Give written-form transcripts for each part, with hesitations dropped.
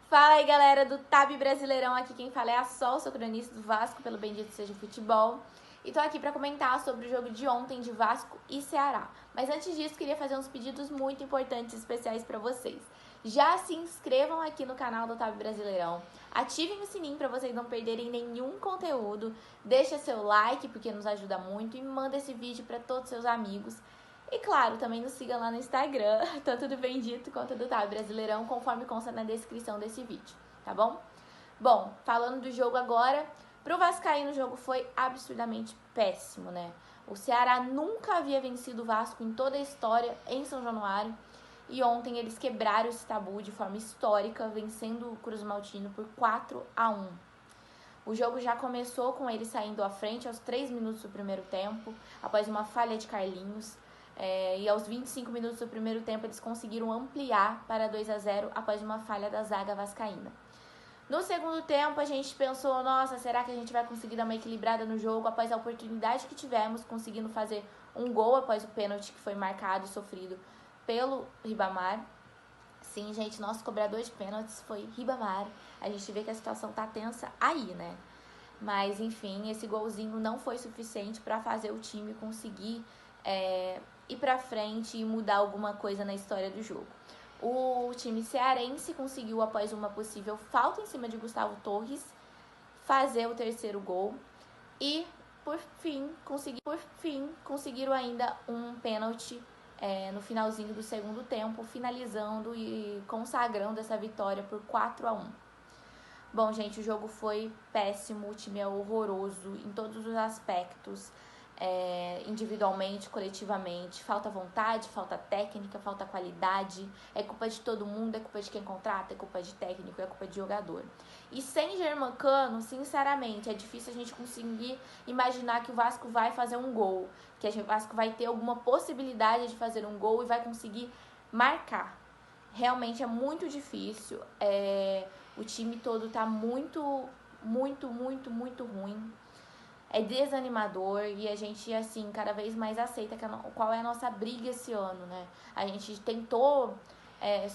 Fala aí, galera do Tab Brasileirão, aqui quem fala é a Sol, sou cronista do Vasco, pelo Bendito Seja Futebol. E tô aqui pra comentar sobre o jogo de ontem de Vasco e Ceará. Mas antes disso, queria fazer uns pedidos muito importantes e especiais pra vocês. Já se inscrevam aqui no canal do Tab Brasileirão, ativem o sininho pra vocês não perderem nenhum conteúdo, deixa seu like porque nos ajuda muito e manda esse vídeo pra todos os seus amigos. E claro, também nos siga lá no Instagram, tanto do Bendito quanto do Tab Brasileirão, conforme consta na descrição desse vídeo, tá bom? Bom, falando do jogo agora, pro Vascaíno o jogo foi absurdamente péssimo, né? O Ceará nunca havia vencido o Vasco em toda a história em São Januário e ontem eles quebraram esse tabu de forma histórica, vencendo o Cruz Maltino por 4-1. O jogo já começou com ele saindo à frente aos 3 minutos do primeiro tempo, após uma falha de Carlinhos. E aos 25 minutos do primeiro tempo eles conseguiram ampliar para 2-0 após uma falha da zaga vascaína. No segundo tempo a gente pensou, nossa, será que a gente vai conseguir dar uma equilibrada no jogo após a oportunidade que tivemos, conseguindo fazer um gol após o pênalti que foi marcado e sofrido pelo Ribamar. Sim, gente, nosso cobrador de pênaltis foi Ribamar. A gente vê que a situação tá tensa aí, né? Mas enfim, esse golzinho não foi suficiente para fazer o time conseguir ir pra frente e mudar alguma coisa na história do jogo. O time cearense conseguiu, após uma possível falta em cima de Gustavo Torres, fazer o terceiro gol e, por fim, conseguiram ainda um pênalti no finalzinho do segundo tempo, finalizando e consagrando essa vitória por 4-1. Bom, gente, o jogo foi péssimo, o time é horroroso em todos os aspectos. Individualmente, coletivamente, falta vontade, falta técnica, falta qualidade, é culpa de todo mundo, é culpa de quem contrata, é culpa de técnico, é culpa de jogador. E sem Germancano, sinceramente, é difícil a gente conseguir imaginar que o Vasco vai fazer um gol, que o Vasco vai ter alguma possibilidade de fazer um gol e vai conseguir marcar. Realmente é muito difícil, o time todo tá muito ruim. É desanimador e a gente, assim, cada vez mais aceita qual é a nossa briga esse ano, né? A gente tentou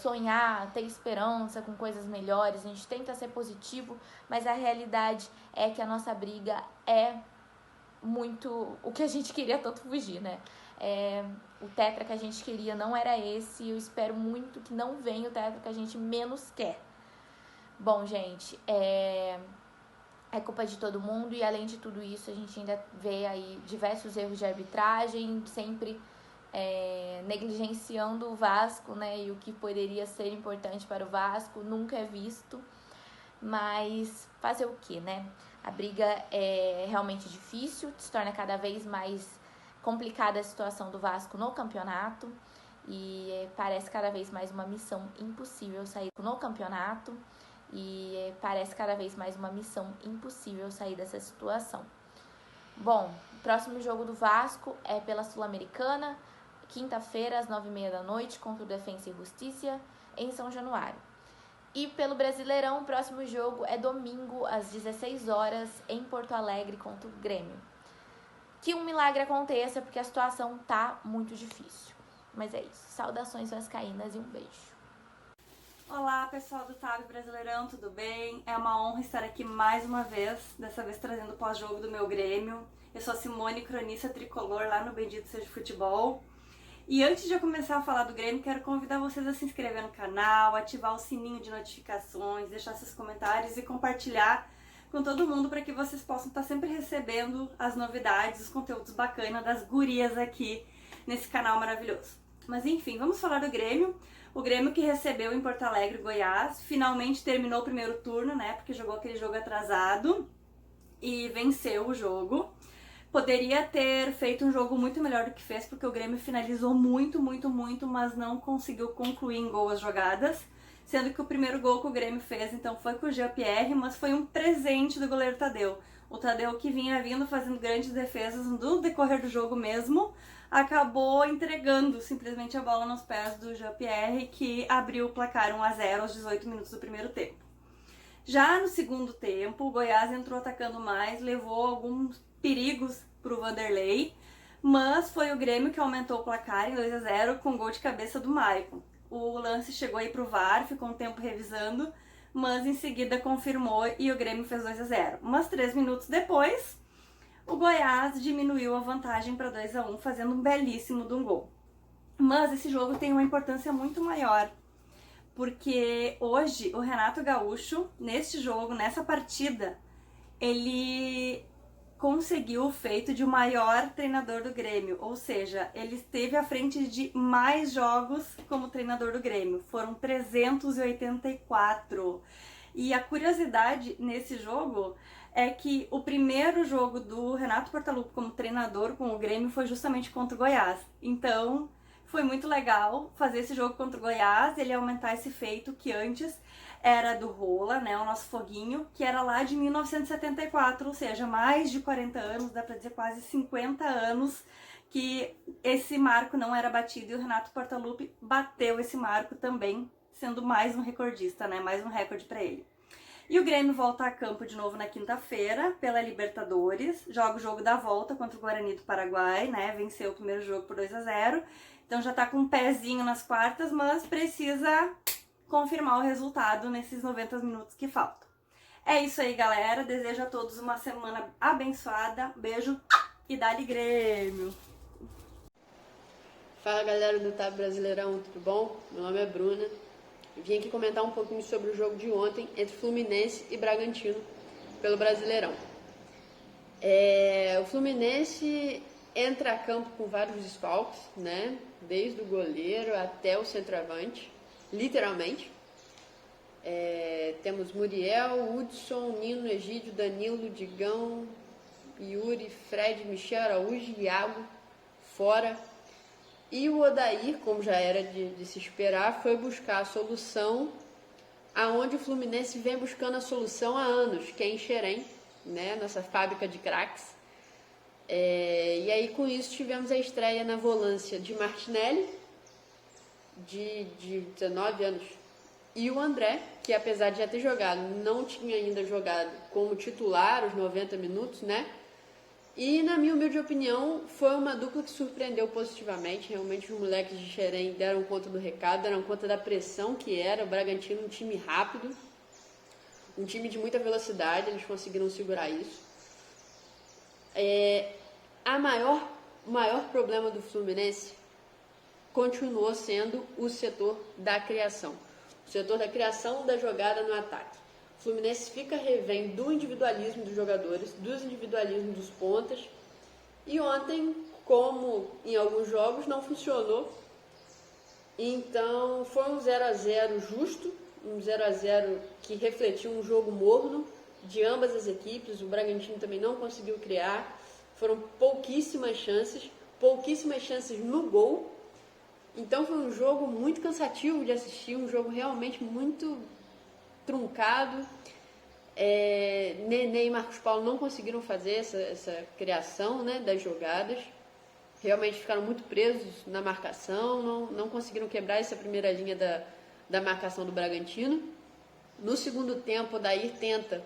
sonhar, ter esperança com coisas melhores, a gente tenta ser positivo, mas a realidade é que a nossa briga é muito o que a gente queria tanto fugir, né? O tetra que a gente queria não era esse e eu espero muito que não venha o tetra que a gente menos quer. Bom, gente, é culpa de todo mundo e além de tudo isso a gente ainda vê aí diversos erros de arbitragem, sempre negligenciando o Vasco, né, e o que poderia ser importante para o Vasco nunca é visto, mas fazer o que, né? A briga é realmente difícil, se torna cada vez mais complicada a situação do Vasco no campeonato e parece cada vez mais uma missão impossível sair no campeonato. E parece cada vez mais uma missão impossível sair dessa situação. Bom, o próximo jogo do Vasco é pela Sul-Americana, quinta-feira, às 9h30 da noite, contra o Defensa e Justiça, em São Januário. E pelo Brasileirão, o próximo jogo é domingo, às 16 horas, em Porto Alegre, contra o Grêmio. Que um milagre aconteça, porque a situação tá muito difícil. Mas é isso. Saudações vascaínas e um beijo. Olá pessoal do Tab Brasileirão, tudo bem? É uma honra estar aqui mais uma vez, dessa vez trazendo o pós-jogo do meu Grêmio. Eu sou a Simone, cronista tricolor lá no Bendito Seja Futebol. E antes de eu começar a falar do Grêmio, quero convidar vocês a se inscrever no canal, ativar o sininho de notificações, deixar seus comentários e compartilhar com todo mundo para que vocês possam estar sempre recebendo as novidades, os conteúdos bacanas das gurias aqui nesse canal maravilhoso. Mas enfim, vamos falar do Grêmio. O Grêmio que recebeu em Porto Alegre, Goiás, finalmente terminou o primeiro turno, né, porque jogou aquele jogo atrasado e venceu o jogo. Poderia ter feito um jogo muito melhor do que fez, porque o Grêmio finalizou muito, mas não conseguiu concluir em gol as jogadas, sendo que o primeiro gol que o Grêmio fez, então, foi com o Jean-Pierre, mas foi um presente do goleiro Tadeu. O Tadeu, que vinha fazendo grandes defesas no decorrer do jogo mesmo, acabou entregando simplesmente a bola nos pés do Jean-Pierre, que abriu o placar 1-0 aos 18 minutos do primeiro tempo. Já no segundo tempo, o Goiás entrou atacando mais, levou alguns perigos para o Vanderlei, mas foi o Grêmio que aumentou o placar em 2-0 com gol de cabeça do Maicon. O lance chegou aí para o VAR, ficou um tempo revisando, mas em seguida confirmou e o Grêmio fez 2-0. Mas 3 minutos depois, o Goiás diminuiu a vantagem para 2-1, fazendo um belíssimo de um gol. Mas esse jogo tem uma importância muito maior, porque hoje o Renato Gaúcho, neste jogo, nessa partida, ele conseguiu o feito de o maior treinador do Grêmio, ou seja, ele esteve à frente de mais jogos como treinador do Grêmio, foram 384. E a curiosidade nesse jogo é que o primeiro jogo do Renato Portaluppi como treinador com o Grêmio foi justamente contra o Goiás. Então, foi muito legal fazer esse jogo contra o Goiás, ele aumentar esse feito que antes era do Rola, né, o nosso foguinho, que era lá de 1974, ou seja, mais de 40 anos, dá pra dizer quase 50 anos que esse marco não era batido, e o Renato Portaluppi bateu esse marco também, sendo mais um recordista, né, mais um recorde para ele. E o Grêmio volta a campo de novo na quinta-feira, pela Libertadores, joga o jogo da volta contra o Guarani do Paraguai, né, venceu o primeiro jogo por 2-0, então já tá com um pezinho nas quartas, mas precisa confirmar o resultado nesses 90 minutos que faltam. É isso aí, galera. Desejo a todos uma semana abençoada. Beijo e dá-lhe Grêmio! Fala, galera do TAB Brasileirão, tudo bom? Meu nome é Bruna. Eu vim aqui comentar um pouquinho sobre o jogo de ontem entre Fluminense e Bragantino pelo Brasileirão. O Fluminense entra a campo com vários desfalques, né? Desde o goleiro até o centroavante. Literalmente. Temos Muriel, Hudson, Nino, Egídio, Danilo, Digão, Yuri, Fred, Michel Araújo, Iago, fora. E o Odair, como já era de se esperar, foi buscar a solução aonde o Fluminense vem buscando a solução há anos, que é em Xerém, né? Nossa fábrica de craques. E aí com isso tivemos a estreia na volância de Martinelli, de 19 anos, e o André, que apesar de já ter jogado, não tinha ainda jogado como titular os 90 minutos, né? E na minha humilde opinião, foi uma dupla que surpreendeu positivamente. Realmente os moleques de Xerém deram conta do recado, deram conta da pressão que era. O Bragantino, um time rápido, um time de muita velocidade, eles conseguiram segurar isso. O maior problema do Fluminense continuou sendo o setor da criação. O setor da criação da jogada no ataque. O Fluminense fica refém do individualismo dos jogadores, dos individualismos dos pontas. E ontem, como em alguns jogos, não funcionou. Então foi um 0-0 justo, um 0-0 que refletiu um jogo morno de ambas as equipes. O Bragantino também não conseguiu criar. Foram pouquíssimas chances no gol. Então foi um jogo muito cansativo de assistir, um jogo realmente muito truncado. Nenê e Marcos Paulo não conseguiram fazer essa criação, né, das jogadas. Realmente ficaram muito presos na marcação, não conseguiram quebrar essa primeira linha da marcação do Bragantino. No segundo tempo, o Odair tenta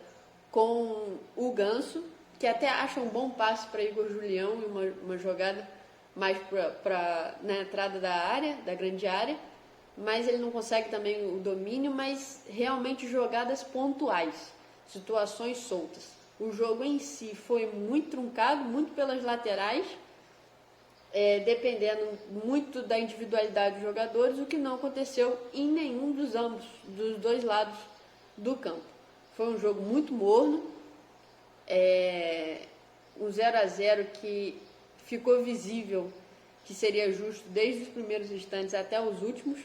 com o Ganso, que até acha um bom passe para Igor Julião e uma jogada mais na entrada da área, da grande área, mas ele não consegue também o domínio, mas realmente jogadas pontuais, situações soltas. O jogo em si foi muito truncado, muito pelas laterais, dependendo muito da individualidade dos jogadores, o que não aconteceu em nenhum dos dois lados do campo. Foi um jogo muito morno, um 0-0 que ficou visível que seria justo desde os primeiros instantes até os últimos.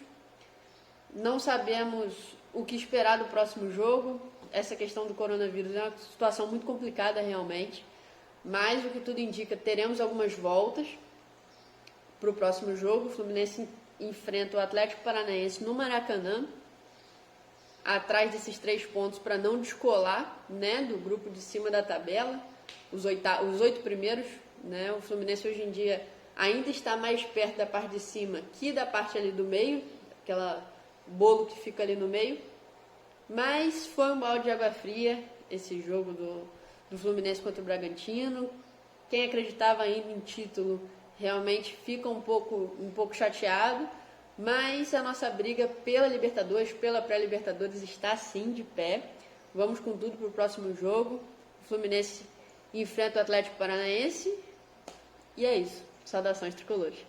Não sabemos o que esperar do próximo jogo. Essa questão do coronavírus é uma situação muito complicada realmente, mas o que tudo indica, teremos algumas voltas para o próximo jogo. O Fluminense enfrenta o Atlético Paranaense no Maracanã, atrás desses 3 pontos para não descolar, né, do grupo de cima da tabela, os 8 primeiros, né? O Fluminense hoje em dia ainda está mais perto da parte de cima que da parte ali do meio, aquela bolo que fica ali no meio. Mas foi um balde de água fria esse jogo do Fluminense contra o Bragantino. Quem acreditava ainda em título realmente fica um pouco chateado, Mas a nossa briga pela Libertadores, pela pré-Libertadores, está sim de pé. Vamos com tudo para o próximo jogo. O Fluminense enfrenta o Atlético Paranaense. E é isso. Saudações tricolores.